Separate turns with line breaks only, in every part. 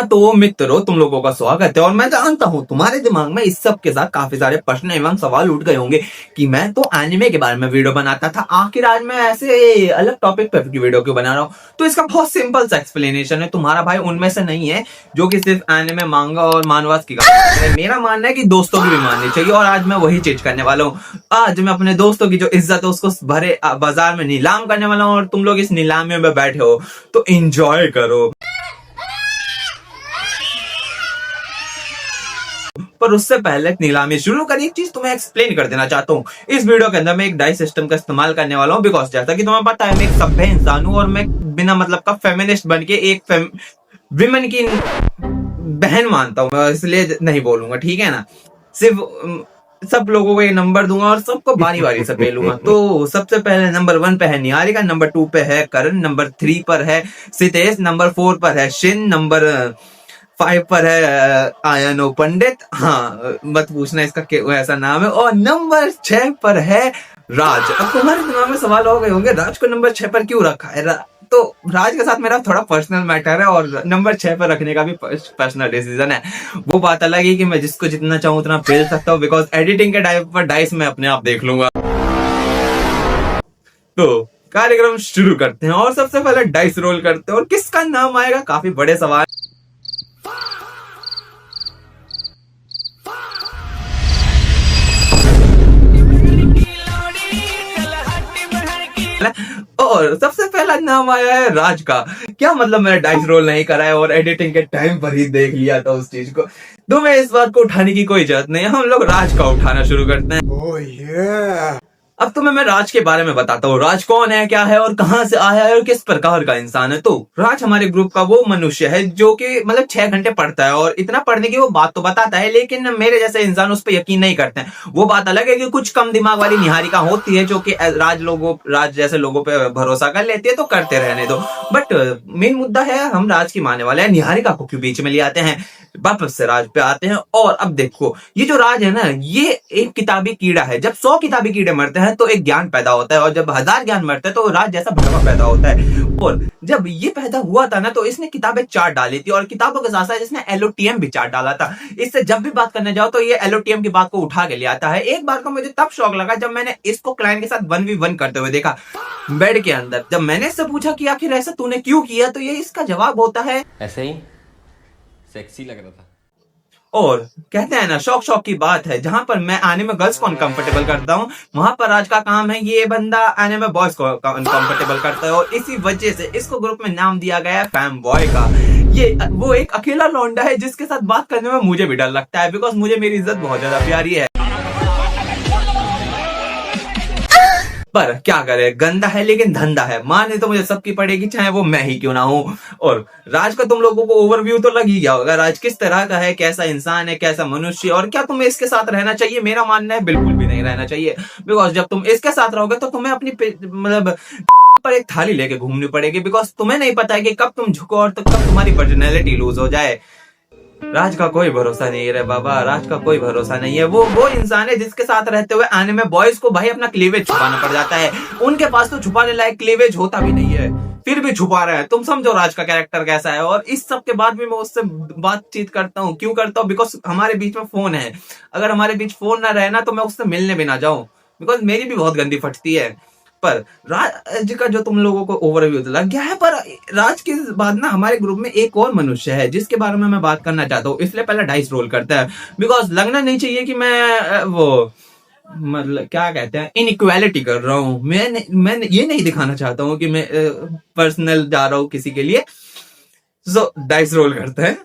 तो मित्रों, तुम लोगों का स्वागत है। और मैं जानता हूँ तुम्हारे दिमाग में इस सब के साथ काफी सारे प्रश्न एवं सवाल उठ गए होंगे कि मैं तो एनिमे के बारे में वीडियो बनाता था, आखिर आज मैं ऐसे अलग टॉपिक पर की वीडियो क्यों बना रहा हूँ। तो इसका बहुत सिंपल सा एक्सप्लेनेशन है। तुम्हारा भाई उनमें से नहीं है जो कि सिर्फ एनिमे, मांगा और मानवास की मेरा मानना है कि दोस्तों की भी माननी चाहिए, और आज मैं वही चीज करने वाला हूँ। आज मैं अपने दोस्तों की जो इज्जत है उसको भरे बाजार में नीलाम करने वाला हूँ, और तुम लोग इस नीलामी में बैठे हो तो एंजॉय करो। पर उससे पहले नीलामी शुरू करी, एक चीज तुम्हें एक्सप्लेन कर देना चाहता हूँ। इस वीडियो के अंदर मैं एक डाइस सिस्टम का इस्तेमाल करने वाला हूँ, बिकॉज जैसा कि तुम्हें पता है मैं एक सभ्य इंसान हूँ, और मैं बिना मतलब का फेमिनिस्ट बन के एक विमेन की बहन मानता हूँ, इसलिए नहीं बोलूंगा, ठीक है ना। सिर्फ सब लोगों को ये नंबर दूंगा और सबको बारी बारी से पेलूंगा। तो सबसे पहले नंबर 1 पे है निहारिका, नंबर 2 पे है करण, नंबर 3 पर है सितेश, नंबर 4 पर है शिन, नंबर 5 पर है आयनो पंडित, हाँ मत पूछना इसका ऐसा नाम है, और नंबर 6 पर है राज। अब तुम्हारे दिमाग में सवाल हो गए होंगे राज को नंबर 6 पर क्यों रखा है। तो राज के साथ मेरा थोड़ा पर्सनल मैटर है, और नंबर 6 पर रखने का भी पर्सनल डिसीजन है। वो बात अलग है कि मैं जिसको जितना चाहूँ उतना पेल सकता हूँ, बिकॉज एडिटिंग के टाइम पर डाइस मैं अपने आप देख लूंगा। तो कार्यक्रम शुरू करते हैं, और सबसे पहले डाइस रोल करते हैं, और किसका नाम आएगा काफी बड़े सवाल। और सबसे पहला नाम आया है राज का। क्या मतलब मैंने डाइस रोल नहीं करा है और एडिटिंग के टाइम पर ही देख लिया था उस चीज को। तुम्हें इस बात को उठाने की कोई जरूरत नहीं है, हम लोग राज का उठाना शुरू करते हैं।
Oh yeah.
अब तुम्हें मैं राज के बारे में बताता हूँ। राज कौन है, क्या है, और कहां से आया है, और किस प्रकार का इंसान है। तो राज हमारे ग्रुप का वो मनुष्य है जो कि मतलब 6 घंटे पढ़ता है, और इतना पढ़ने की वो बात तो बताता है, लेकिन मेरे जैसे इंसान उस पर यकीन नहीं करते हैं। वो बात अलग है कि कुछ कम दिमाग वाली निहारिका होती है जो कि राज जैसे लोगों पे भरोसा कर लेती है, तो करते रहने दो। बट मेन मुद्दा है हम राज की मानने वाले हैं, निहारिका को क्यों बीच में ले आते हैं। वापस से राज पे आते हैं, और अब देखो ये जो राज है ना, ये एक किताबी कीड़ा है। जब 100 किताबी कीड़े मरते हैं तो एक ज्ञान पैदा होता है, और जब 1000 ज्ञान मरते हैं तो राज जैसा भटवा पैदा होता है। और जब ये पैदा हुआ था ना, तो इसने किताबें 4 डाली थी, और किताबों के साथ साथ इसने एलओटीएम भी 4 डाला था। इससे जब भी बात करने जाओ तो ये एलओटीएम की बात को उठा के ले आता है। एक बार तो मुझे तब शौक लगा जब मैंने इसको क्लाइंट के साथ 1v1 करते हुए देखा बेड के अंदर। जब मैंने इससे पूछा कि आखिर ऐसा तूने क्यों किया, तो ये इसका जवाब होता है
ऐसे ही सेक्सी लग रहा था।
और कहते हैं ना, शौक की बात है। जहां पर मैं आने में गर्ल्स को अनकंफर्टेबल करता हूं, वहां पर राज का काम है ये बंदा आने में बॉयज को अनकंफर्टेबल करता है, और इसी वजह से इसको ग्रुप में नाम दिया गया है फैम बॉय का। ये वो एक अकेला लौंडा है जिसके साथ बात करने में मुझे भी डर लगता है, बिकॉज मुझे मेरी इज्जत बहुत ज्यादा प्यारी है। पर क्या करे, गंदा है लेकिन धंधा है, माने तो मुझे सबकी पड़ेगी, चाहे वो मैं ही क्यों ना हूं। और राज का तुम लोगों को ओवरव्यू तो लग ही गया होगा, राज किस तरह का है, कैसा इंसान है, कैसा मनुष्य, और क्या तुम्हें इसके साथ रहना चाहिए। मेरा मानना है बिल्कुल भी नहीं रहना चाहिए, बिकॉज जब तुम इसके साथ रहोगे तो तुम्हें अपनी मतलब पर एक थाली लेके घूमनी पड़ेगी, बिकॉज तुम्हें नहीं पता है कि कब तुम झुको और कब तुम्हारी पर्सनैलिटी लूज हो जाए। राज का कोई भरोसा नहीं है रे बाबा, राज का कोई भरोसा नहीं है। वो इंसान है जिसके साथ रहते हुए आने में बॉयज को भाई अपना क्लीवेज छुपाना पड़ जाता है। उनके पास तो छुपाने लायक क्लीवेज होता भी नहीं है, फिर भी छुपा रहे हैं। तुम समझो राज का कैरेक्टर कैसा है। और इस सब के बाद भी मैं उससे बातचीत करता हूँ। क्यों करता हूँ? बिकॉज हमारे बीच में फोन है। अगर हमारे बीच फोन ना रहे ना, तो मैं उससे मिलने भी ना जाऊं, बिकॉज मेरी भी बहुत गंदी फटती है। पर राज का जो तुम लोगों को ओवरव्यू लग गया है, पर राज के बाद ना हमारे ग्रुप में एक और मनुष्य है जिसके बारे में मैं बात करना चाहता हूँ। इसलिए पहले डाइस रोल करता है, बिकॉज लगना नहीं चाहिए कि मैं वो मतलब क्या कहते हैं इनइक्वालिटी कर रहा हूँ। मैं ये नहीं दिखाना चाहता हूँ कि मैं पर्सनल जा रहा हूँ किसी के लिए। सो डाइस रोल करते हैं,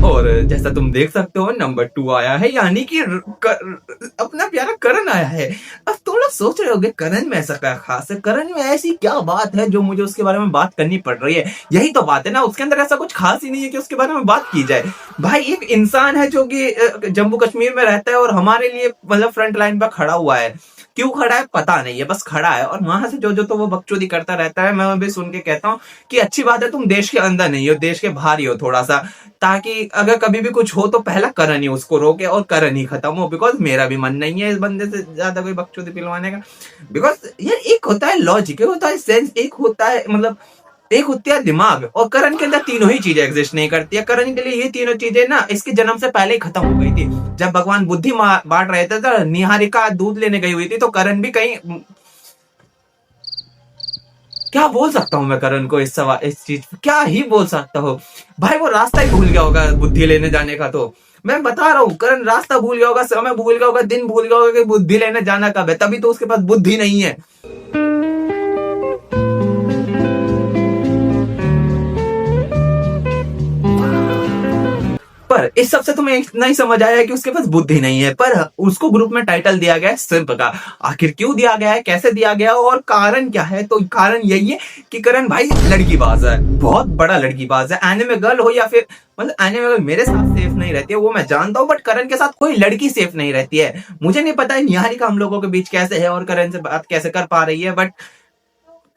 और जैसा तुम देख सकते हो नंबर 2 आया है, यानी कि अपना प्यारा करण आया है। अब तुम लोग सोच रहे होगे करण में ऐसा क्या खास है, करण में ऐसी क्या बात है जो मुझे उसके बारे में बात करनी पड़ रही है। यही तो बात है ना, उसके अंदर ऐसा कुछ खास ही नहीं है कि उसके बारे में बात की जाए। भाई एक इंसान है जो कि जम्मू कश्मीर में रहता है, और हमारे लिए मतलब फ्रंट लाइन पर खड़ा हुआ है। क्यों खड़ा है पता नहीं है, बस खड़ा है, और वहां से जो तो वो बकचोदी करता रहता है। मैं भी सुन के कहता हूँ कि अच्छी बात है तुम देश के अंदर नहीं हो, देश के बाहर ही हो थोड़ा सा, ताकि अगर कभी भी कुछ हो तो पहला करण ही उसको रोके और करण ही खत्म हो। बिकॉज मेरा भी मन नहीं है इस बंदे से ज्यादा कोई बकचोदी पिलवाने का। बिकॉज यार एक होता है लॉजिक, एक होता है सेंस, एक होता है मतलब एक होती है दिमाग, और करण के अंदर तीनों ही चीजें एग्जिस्ट नहीं करती है। करण के लिए ये तीनों चीजें ना इसके जन्म से पहले ही खत्म हो गई थी। जब भगवान बुद्धि बांट रहे थे तो निहारिका दूध लेने गई हुई थी, तो करण भी कहीं, क्या बोल सकता हूँ मैं करण को इस सवाल, इस चीज क्या ही बोल सकता हूँ भाई। वो रास्ता ही भूल गया होगा बुद्धि लेने जाने का। तो मैं बता रहा हूँ, करण रास्ता भूल गया होगा, समय भूल गया होगा, दिन भूल गया होगा कि बुद्धि लेने जाना कब है, तभी तो उसके पास बुद्धि नहीं है। पर इस सबसे तुम्हें इतना ही समझ आया कि उसके पास बुद्धि नहीं है, पर उसको ग्रुप में टाइटल दिया गया है सिंप का। आखिर क्यों दिया गया है, कैसे दिया गया और कारण क्या है? तो कारण यही है कि करण भाई लड़कीबाज है, बहुत बड़ा लड़कीबाज है। एनिमे गर्ल हो या फिर, मतलब एनिमे गर्ल मेरे साथ सेफ नहीं रहती है वो मैं जानता हूँ, बट करण के साथ कोई लड़की सेफ नहीं रहती है। मुझे नहीं पता है निहारिका हम लोगों के बीच कैसे है और करण से बात कैसे कर पा रही है, बट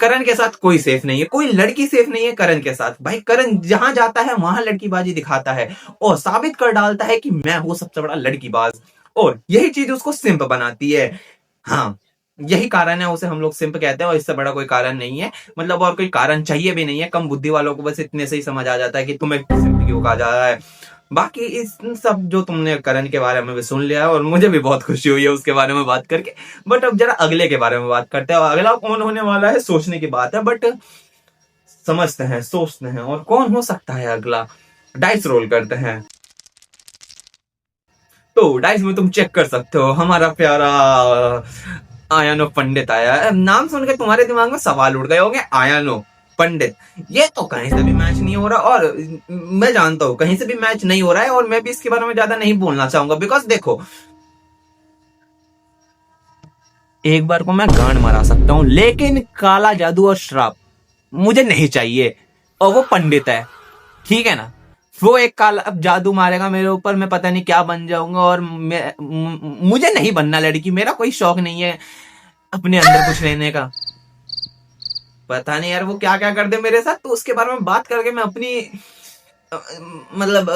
करण के साथ कोई सेफ नहीं है, कोई लड़की सेफ नहीं है करण के साथ। भाई करण जहां जाता है वहां लड़कीबाजी दिखाता है और साबित कर डालता है कि मैं हूं सबसे बड़ा लड़कीबाज, और यही चीज उसको सिंप बनाती है। हाँ, यही कारण है उसे हम लोग सिंप कहते हैं, और इससे बड़ा कोई कारण नहीं है। मतलब और कोई कारण चाहिए भी नहीं है। कम बुद्धि वालों को बस इतने से ही समझ आ जाता है कि तुम्हें सिंप क्यों कहा जा रहा है। बाकी इस सब जो तुमने करण के बारे में भी सुन लिया, और मुझे भी बहुत खुशी हुई है उसके बारे में बात करके। बट अब जरा अगले के बारे में बात करते हैं। अगला कौन होने वाला है सोचने की बात है, बट समझते हैं, सोचते हैं, और कौन हो सकता है अगला। डाइस रोल करते हैं। तो डाइस में तुम चेक कर सकते हो, हमारा प्यारा आयानो पंडित आया है। नाम सुन के तुम्हारे दिमाग में सवाल उठ गए होंगे, आयानो पंडित, ये तो कहीं से भी मैच नहीं हो रहा। और मैं जानता हूं कहीं से भी मैच नहीं हो रहा है, और मैं भी इसके बारे में ज्यादा नहीं बोलना चाहूंगा, बिकॉज देखो, एक बार को मैं गांड मरा सकता हूं, लेकिन काला जादू और श्राप मुझे नहीं चाहिए। और वो पंडित है, ठीक है ना। वो एक काला अब जादू मारेगा मेरे ऊपर, मैं पता नहीं क्या बन जाऊंगा। और मुझे नहीं बनना लड़की, मेरा कोई शौक नहीं है अपने अंदर कुछ लेने का। पता नहीं यार वो क्या क्या कर दे मेरे साथ, तो उसके बारे में बात करके मैं अपनी मतलब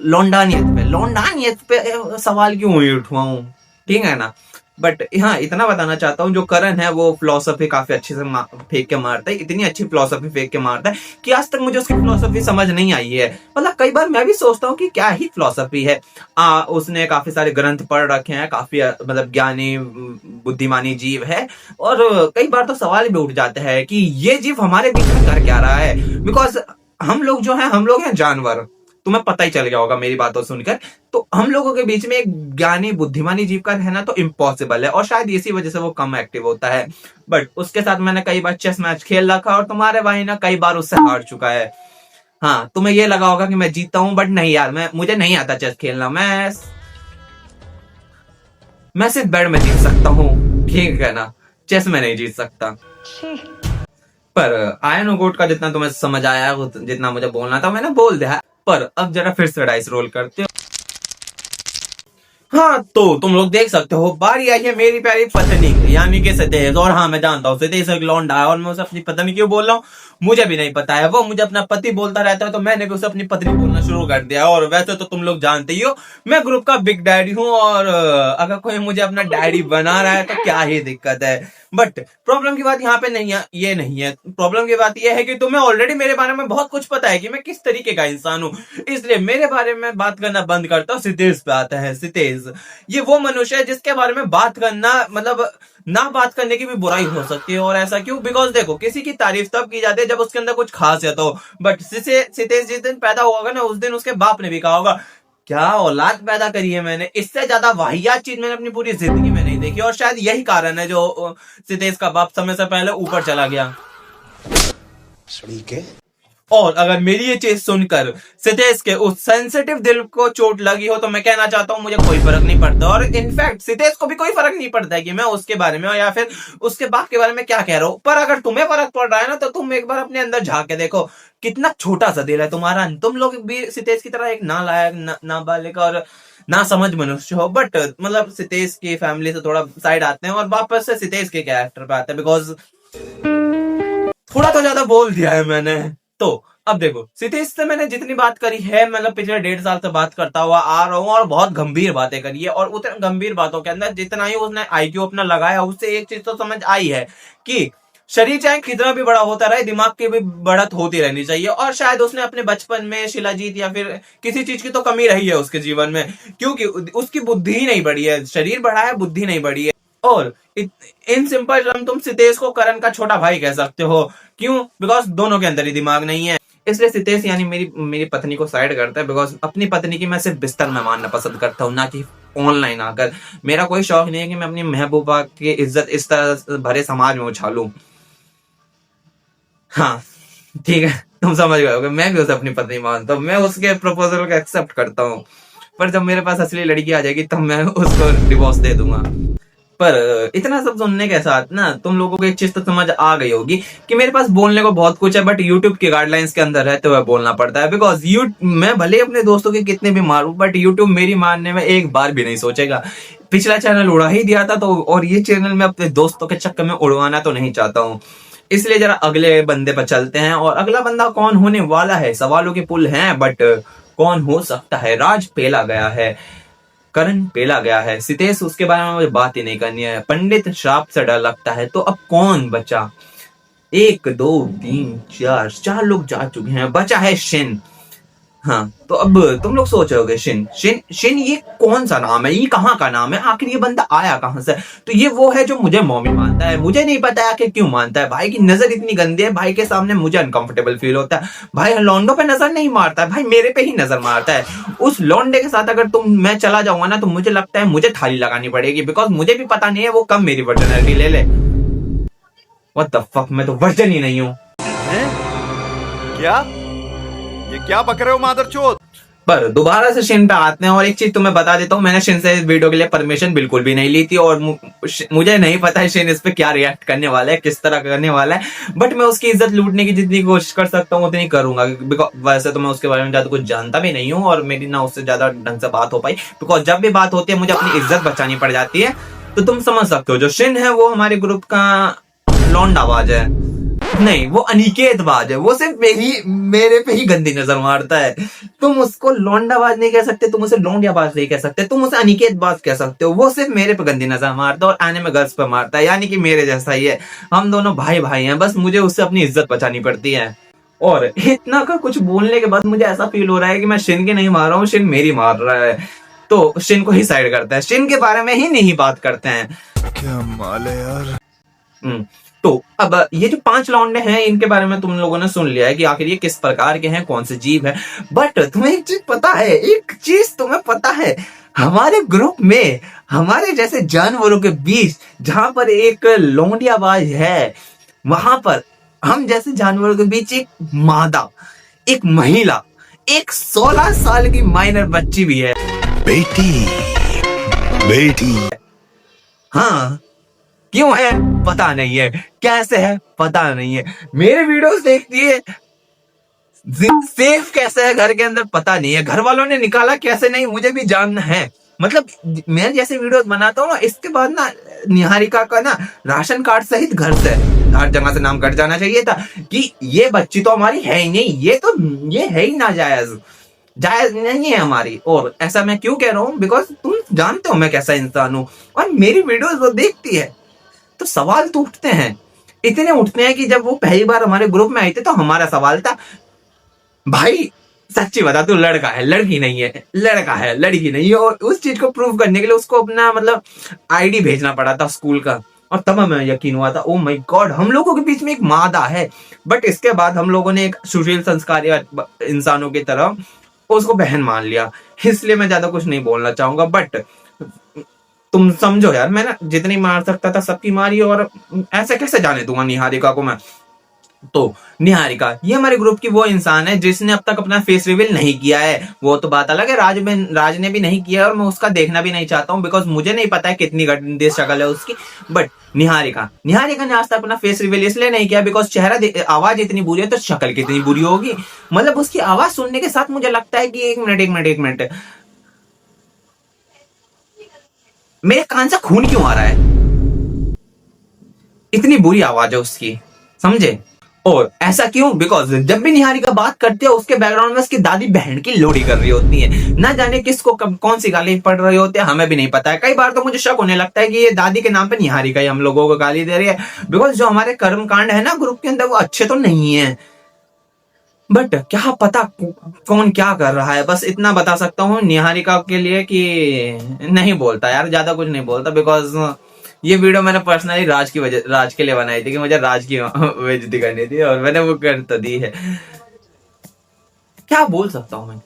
लौंडानियत पे सवाल क्यों हुई उठवाऊं, ठीक है ना। बट हाँ, इतना बताना चाहता हूँ, जो करण है वो फिलोसफी काफी अच्छे से फेंक के मारता है। इतनी अच्छी फिलोसफी फेंक के मारता है कि आज तक मुझे उसकी फिलोसफी समझ नहीं आई है। मतलब कई बार मैं भी सोचता हूँ कि क्या ही फिलोसफी है। उसने काफी सारे ग्रंथ पढ़ रखे हैं, काफी मतलब ज्ञानी बुद्धिमानी जीव है, और कई बार तो सवाल भी उठ जाता है कि ये जीव हमारे बीच में कर क्या रहा है। बिकॉज हम लोग जो है, हम लोग हैं जानवर, तुम्हें पता ही चल गया होगा मेरी बातों सुनकर। तो हम लोगों के बीच में एक ज्ञानी बुद्धिमानी जीव का रहना तो इम्पॉसिबल है, और शायद इसी वजह से वो कम एक्टिव होता है। बट उसके साथ मैंने कई बार चेस मैच खेल रखा, और तुम्हारे भाई ना कई बार उससे हार चुका है। हाँ, तुम्हें ये लगा होगा कि मैं जीता हूं, बट नहीं यार, मुझे नहीं आता चेस खेलना। मैं सिर्फ बेड में जीत सकता हूँ, ठीक है ना, चेस में नहीं जीत सकता। पर आयन गोट का जितना तुम्हें समझ आया, जितना मुझे बोलना था मैंने बोल दिया। पर अब जरा फिर से डाइस रोल करते हो। हाँ, तो तुम लोग देख सकते हो, बारी आई है मेरी प्यारी पत्नी यानी कि सतेज। और हाँ, मैं जानता हूँ सतेज एक लौंडा है, और मैं उसे अपनी पत्नी क्यों बोल रहा हूँ मुझे भी नहीं पता है। वो मुझे अपना पति बोलता रहता है, तो मैंने भी उसे अपनी पत्नी बोलना शुरू कर दिया। और वैसे तो तुम लोग जानते ही हो, मैं ग्रुप का बिग डैडी हूँ, और अगर कोई मुझे अपना डैडी बना रहा है तो क्या ही दिक्कत है। बट प्रॉब्लम की बात यहाँ पे नहीं है, ये नहीं है। प्रॉब्लम की बात यह है कि तुम्हें ऑलरेडी मेरे बारे में बहुत कुछ पता है कि मैं किस तरीके का इंसान हूँ, इसलिए मेरे बारे में बात करना बंद करता हूँ। सितेश पे आता है। सितेश ये वो मनुष्य है जिसके बारे में बात करना, मतलब ना बात करने की भी बुराई हो सकती है। और ऐसा क्यों? बिकॉज देखो, किसी की तारीफ तब की जाती है जब उसके अंदर कुछ खासियत हो। बट सितेश जिस दिन पैदा होगा ना, उस दिन उसके बाप ने भी कहा होगा, क्या औलाद पैदा करी है मैंने, इससे ज्यादा वाहियात चीज मैंने अपनी पूरी जिंदगी में नहीं देखी। और शायद यही कारण है जो सितेश का बाप समय से पहले ऊपर चला गया। और अगर मेरी ये चीज सुनकर सितेश के उस सेंसिटिव दिल को चोट लगी हो, तो मैं कहना चाहता हूँ मुझे कोई फर्क नहीं पड़ता। और इनफैक्ट सितेश को भी कोई फर्क नहीं पड़ता है कि मैं उसके बारे में या फिर उसके बाप के बारे में क्या कह रहा हूँ। पर अगर तुम्हें फर्क पड़ रहा है ना, तो तुम एक बार अपने अंदर झांक के देखो, कितना छोटा सा दिल है तुम्हारा। तुम लोग भी सितेश की तरह एक नालायक, नाबालिग और ना समझ मनुष्य हो। बट मतलब सितेश की फैमिली से थोड़ा साइड आते हैं और वापस से सितेश के कैरेक्टर पे आते हैं, बिकॉज थोड़ा तो ज्यादा बोल दिया है मैंने। तो अब देखो, सितेश से मैंने जितनी बात करी है, मतलब पिछले 1.5 साल से बात करता हुआ आ रहा हूँ, और बहुत गंभीर बातें करी है। और उतने गंभीर बातों के अंदर जितना ही उसने आईक्यू अपना लगाया, उससे एक चीज तो समझ आई है कि शरीर चाहे कितना भी बड़ा होता रहे, दिमाग की भी बढ़त होती रहनी चाहिए। और शायद उसने अपने बचपन में शिलाजीत या फिर किसी चीज की तो कमी रही है उसके जीवन में, क्योंकि उसकी बुद्धि ही नहीं बढ़ी है। शरीर बढ़ा है, बुद्धि नहीं बढ़ी है। और इन सिंपल टर्म तुम सितेश को करण का छोटा भाई कह सकते हो। क्यों? बिकॉज दोनों के अंदर ही दिमाग नहीं है। इसलिए सितेश यानी मेरी पत्नी को साइड करता है, बिकॉज अपनी पत्नी की मैं सिर्फ बिस्तर में मानना पसंद करता हूँ, ना कि ऑनलाइन आकर। मेरा कोई शौक नहीं है कि मैं अपनी महबूबा की इज्जत इस तरह भरे समाज में उछालूं। हाँ, ठीक है, तुम समझ गए होगे। मैं भी उसे अपनी पत्नी मानता हूँ, मैं उसके प्रपोजल को एक्सेप्ट करता हूँ। पर जब मेरे पास असली लड़की आ जाएगी तब मैं उसको डिवोर्स दे दूंगा। पर इतना सब सुनने के साथ ना तुम लोगों को एक चीज तो समझ आ गई होगी कि मेरे पास बोलने को बहुत कुछ है, बट यूट्यूब की गाइडलाइंस के अंदर रहते हुए बोलना पड़ता है। बिकॉज मैं भले अपने दोस्तों के कितने भी मारूं, बट यूट्यूब मेरी मारने में एक बार भी नहीं सोचेगा। पिछला चैनल उड़ा ही दिया था, तो और ये चैनल मैं अपने दोस्तों के चक्कर में उड़वाना तो नहीं चाहता हूँ। इसलिए जरा अगले बंदे पर चलते हैं। और अगला बंदा कौन होने वाला है? सवालों के पुल हैं, बट कौन हो सकता है? राज पेला गया है, करण पेला गया है, सितेश उसके बारे में मुझे बात ही नहीं करनी है, पंडित श्राप से डर लगता है। तो अब कौन बचा? 1 2 3 4 लोग जा चुके हैं, बचा है शिन। हाँ, तो अब तुम लोग सोच रहे होगे शिन शिन शिन ये कौन सा नाम है? ये कहाँ का नाम है? आखिर ये बंदा आया कहाँ से? तो ये वो है जो मुझे मॉमी मानता है। मुझे नहीं पता है कि क्यों मानता है। भाई की नजर इतनी गंदी है, भाई के सामने मुझे अनकंफर्टेबल फील होता है। भाई लौंडों पे नजर नहीं मारता है, भाई मेरे पे ही नजर मारता है। उस लौंडे के साथ अगर मैं चला जाऊंगा ना, तो मुझे लगता है मुझे थाली लगानी पड़ेगी, बिकॉज मुझे भी पता नहीं है वो कब मेरी वर्जिनिटी ले ले। व्हाट द फक, मैं तो वर्जिन ही नहीं हूँ।
क्या? ये क्या बक रहे हो मादरचोद?
पर दोबारा से शिन पे आते हैं। और एक चीज तुम्हें बता देता हूँ, मैंने शिन से इस वीडियो के लिए परमिशन बिल्कुल भी नहीं ली थी। और मुझे नहीं पता है शिन इस पे क्या रिएक्ट करने वाला है, किस तरह करने वाला है। बट मैं उसकी इज्जत लूटने की जितनी कोशिश कर सकता हूँ उतनी करूंगा। वैसे तो मैं उसके बारे में ज्यादा कुछ जानता भी नहीं हूँ, और मेरी ना उससे ज्यादा ढंग से बात हो पाई। बिकॉज जब भी बात होती है मुझे अपनी इज्जत बचानी पड़ जाती है। तो तुम समझ सकते हो, जो शिन है वो हमारे ग्रुप का लौंडाबाज है। नहीं, वो अनिकेतबाज है। वो सिर्फ मेरे पे ही गंदी नजर मारता है। तुम उसको लौंडाबाज नहीं कह सकते, तुम उसे लौंडियाबाज नहीं कह सकते, तुम उसे अनिकेतबाज कह सकते हो। वो सिर्फ मेरे पे गंदी नजर मारता है और आने में गर्ल्स पे मारता है, यानी कि मेरे जैसा ही है। हम दोनों भाई भाई हैं, बस मुझे उससे अपनी इज्जत बचानी पड़ती है। और इतना का कुछ बोलने के बाद मुझे ऐसा फील हो रहा है कि मैं शिन के नहीं मार रहा हूँ, शिन मेरी मार रहा है। तो शिन को ही साइड करते हैं, शिन के बारे में ही नहीं बात करते हैं।
क्या माल है यार।
तो अब ये जो 5 लौंडे हैं, इनके बारे में तुम लोगों ने सुन लिया है कि आखिर ये किस प्रकार के हैं, कौन से जीव है। बट तुम्हें एक चीज पता है, एक चीज तुम्हें पता है, हमारे ग्रुप में हमारे जैसे जानवरों के बीच जहां पर एक लौंडियाबाज है, वहां पर हम जैसे जानवरों के बीच एक मादा, एक महिला, एक 16 साल की माइनर बच्ची भी है।
बेटी।
हाँ, क्यों है पता नहीं है, कैसे है पता नहीं है, मेरे वीडियोस देखती है, सेफ कैसे है घर के अंदर पता नहीं है, घर वालों ने निकाला कैसे नहीं मुझे भी जानना है। मतलब मैं जैसे वीडियोस बनाता हूँ ना, इसके बाद ना निहारिका का ना राशन कार्ड सहित घर से हर जगह से नाम कट जाना चाहिए था कि ये बच्ची तो हमारी है ही नहीं, ये है ही ना जायज नहीं है हमारी। और ऐसा मैं क्यों कह रहा हूँ, बिकॉज तुम जानते हो मैं कैसा इंसान हूँ, और मेरी वीडियोस वो देखती है। तो सवाल तो उठते हैं, इतने उठते हैं कि जब वो पहली बार हमारे ग्रुप में आई थी तो हमारा सवाल था, भाई सच्ची बता तू लड़का है लड़की नहीं है, लड़का है लड़की नहीं है। और उस चीज को प्रूव करने के लिए उसको अपना मतलब आईडी भेजना पड़ा था स्कूल का, और तब हमें यकीन हुआ था, ओ माय गॉड, हम लोगों के बीच में एक मादा है। बट इसके बाद हम लोगों ने एक सुशील संस्कारी इंसानों की तरह उसको बहन मान लिया। इसलिए मैं ज्यादा कुछ नहीं बोलना चाहूंगा। बट तुम समझो यार, मैं ना जितनी मार सकता था सबकी मारी, और ऐसे कैसे जाने दूंगा निहारिका को मैं। तो निहारिका ये हमारे ग्रुप की वो इंसान है जिसने अब तक अपना फेस रिवील नहीं किया है। वो तो बात अलग है, राज ने भी नहीं किया, और मैं उसका देखना भी नहीं चाहता हूँ, बिकॉज मुझे नहीं पता है कितनी गंदी शक्ल है उसकी। बट निहारिका ने आज तक अपना फेस रिवील इसलिए नहीं किया बिकॉज चेहरा आवाज इतनी बुरी है तो शक्ल कितनी बुरी होगी। मतलब उसकी आवाज सुनने के साथ मुझे लगता है कि एक मिनट मेरे कान से खून क्यों आ रहा है, इतनी बुरी आवाज है उसकी, समझे। और ऐसा क्यों? बिकॉज जब भी निहारिका बात करती है उसके बैकग्राउंड में उसकी दादी बहन की लोड़ी कर रही होती है। ना जाने किसको कब कौन सी गाली पड़ रही होती है, हमें भी नहीं पता है। कई बार तो मुझे शक होने लगता है कि ये दादी के नाम पे निहारिका ही हम लोगों को गाली दे रही है। बिकॉज जो हमारे कर्म कांड है ना ग्रुप के अंदर वो अच्छे तो नहीं है, बट क्या पता कौन क्या कर रहा है। बस इतना बता सकता हूँ निहारिका के लिए कि नहीं बोलता यार, ज्यादा कुछ नहीं बोलता। बिकॉज ये वीडियो मैंने पर्सनली राज के लिए बनाई थी कि मुझे राज की बेइज्जती करनी थी, और मैंने वो कर तो दी है। क्या बोल सकता हूँ मैं?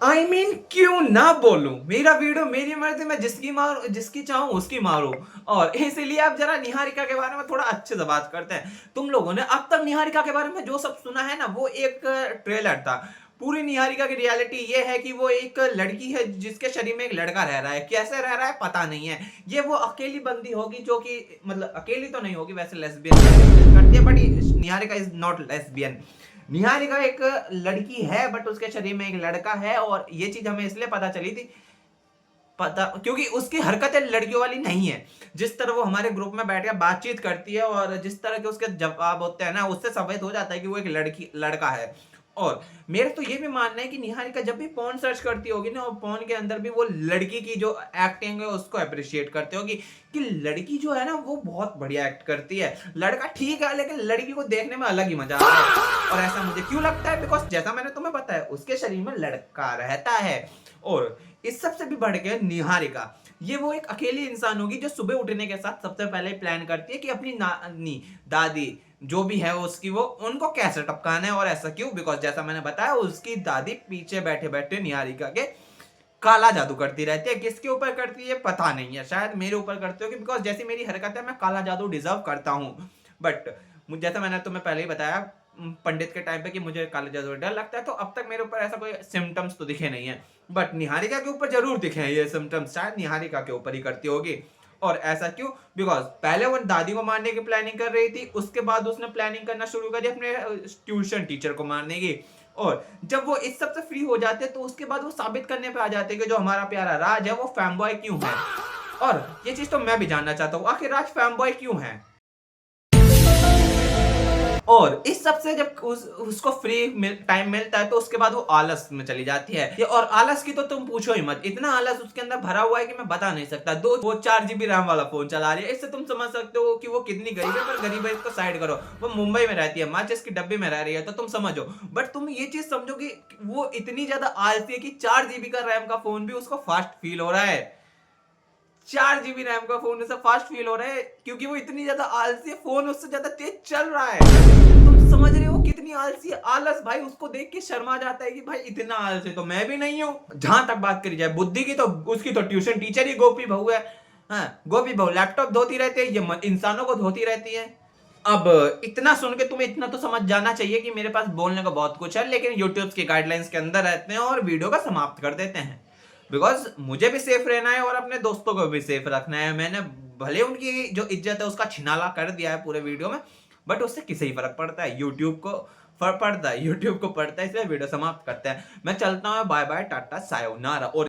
I mean, क्यों ना बोलूं? मेरा वीडियो मेरी मर्जी, मैं जिसकी चाहूं उसकी मारूं। और इसीलिए अब जरा निहारिका के बारे में थोड़ा अच्छे से बात करते हैं। तुम लोगों ने अब तक निहारिका के बारे में जो सब सुना है ना, वो एक ट्रेलर था। पूरी निहारिका की रियलिटी ये है कि वो एक लड़की है जिसके शरीर में एक लड़का रह रहा है। कैसे रह रहा है पता नहीं है। ये वो अकेली बंदी होगी जो कि मतलब अकेली तो नहीं होगी, वैसे लेस्बियन करती है, but Niharika is not lesbian. Niharika एक लड़की है बट उसके शरीर में एक लड़का है। और ये चीज हमें इसलिए पता चली थी क्योंकि उसकी हरकतें लड़कियों वाली नहीं है। जिस तरह वो हमारे ग्रुप में बैठ कर बातचीत करती है और जिस तरह के उसके जवाब होते हैं ना, उससे साबित हो जाता है कि वो एक लड़का है। और मेरे तो ये भी मानना है कि निहारिका जब भी पॉर्न सर्च करती होगी ना, और पॉर्न के अंदर भी वो लड़की की जो एक्टिंग है उसको अप्रिशिएट करती होगी कि लड़की जो है ना वो बहुत बढ़िया एक्ट करती है। लड़का ठीक है लेकिन लड़की को देखने में अलग ही मजा आता है। और ऐसा मुझे क्यों लगता है? बिकॉज जैसा मैंने तुम्हें बताया उसके शरीर में लड़का रहता है। और इस सबसे भी बढ़ के निहारिका ये वो एक अकेली इंसान होगी जो सुबह उठने के साथ सबसे पहले प्लान करती है कि अपनी नानी दादी जो भी है उसकी वो उनको कैसे टपकाना है। और ऐसा क्यों? बिकॉज जैसा मैंने बताया उसकी दादी पीछे बैठे बैठे निहारिका के काला जादू करती रहती है। किसके ऊपर करती है पता नहीं है, शायद मेरे ऊपर करती होगी। बिकॉज जैसी मेरी हरकत है मैं काला जादू डिजर्व करता हूँ। बट जैसा मैंने तुम्हें पहले ही बताया पंडित के टाइम पे कि मुझे काले जादू डर लगता है, तो अब तक मेरे ऊपर ऐसा कोई सिम्टम्स तो दिखे नहीं है। बट निहारिका के ऊपर जरूर दिखे हैं ये सिम्टम्स, शायद निहारिका के ऊपर ही करती होगी। और ऐसा क्यों? बिकॉज पहले वो दादी को मारने की प्लानिंग कर रही थी, उसके बाद उसने प्लानिंग करना शुरू करी अपने ट्यूशन टीचर को मारने की। और जब वो इस सब से फ्री हो जाते तो उसके बाद वो साबित करने पे आ जाते कि जो हमारा प्यारा राज है वो फैमबॉय क्यों है। और ये चीज तो मैं भी जानना चाहता हूँ, आखिर राज फैमबॉय क्यों है? और इस सब से जब उसको फ्री टाइम मिलता है तो उसके बाद वो आलस में चली जाती है। और आलस की तो तुम पूछो ही मत, इतना आलस उसके अंदर भरा हुआ है कि मैं बता नहीं सकता। वो 4 GB रैम वाला फोन चला रही है, इससे तुम समझ सकते हो कि वो कितनी गरीब है। पर गरीब है इसको साइड करो, वो मुंबई में रहती है, माचिस की डब्बी में रह रही है, तो तुम समझो। बट तुम ये चीज समझो कि वो इतनी ज्यादा आलसी है कि 4 GB का रैम का फोन भी उसको फास्ट फील हो रहा है। 4 GB रैम का फोन उसे फास्ट फील हो रहा है क्योंकि वो इतनी ज्यादा आलसी है, फोन उससे ज्यादा तेज चल रहा है। तुम समझ रहे हो कितनी आलसी है? आलस भाई उसको देख के शर्मा जाता है कि भाई इतना आलसी तो मैं भी नहीं हूं। जहां तक बात करी जाए बुद्धि की, तो उसकी तो ट्यूशन टीचर ही गोपी बहू है। हाँ, गोपी बहू लैपटॉप धोती रहती है, ये इंसानों को धोती रहती है। अब इतना सुन के तुम्हें इतना तो समझ जाना चाहिए कि मेरे पास बोलने को बहुत कुछ है, लेकिन यूट्यूब की गाइडलाइंस के अंदर रहते हैं और वीडियो का समाप्त कर देते हैं। बिकॉज मुझे भी सेफ रहना है और अपने दोस्तों को भी सेफ रखना है। मैंने भले उनकी जो इज्जत है उसका छिनाला कर दिया है पूरे वीडियो में, बट उससे किसे ही फर्क पड़ता है? यूट्यूब को फर्क पड़ता है, यूट्यूब को पड़ता है। इसलिए वीडियो समाप्त करते हैं। मैं चलता हूँ, बाय बाय, टाटा, सायोनारा। और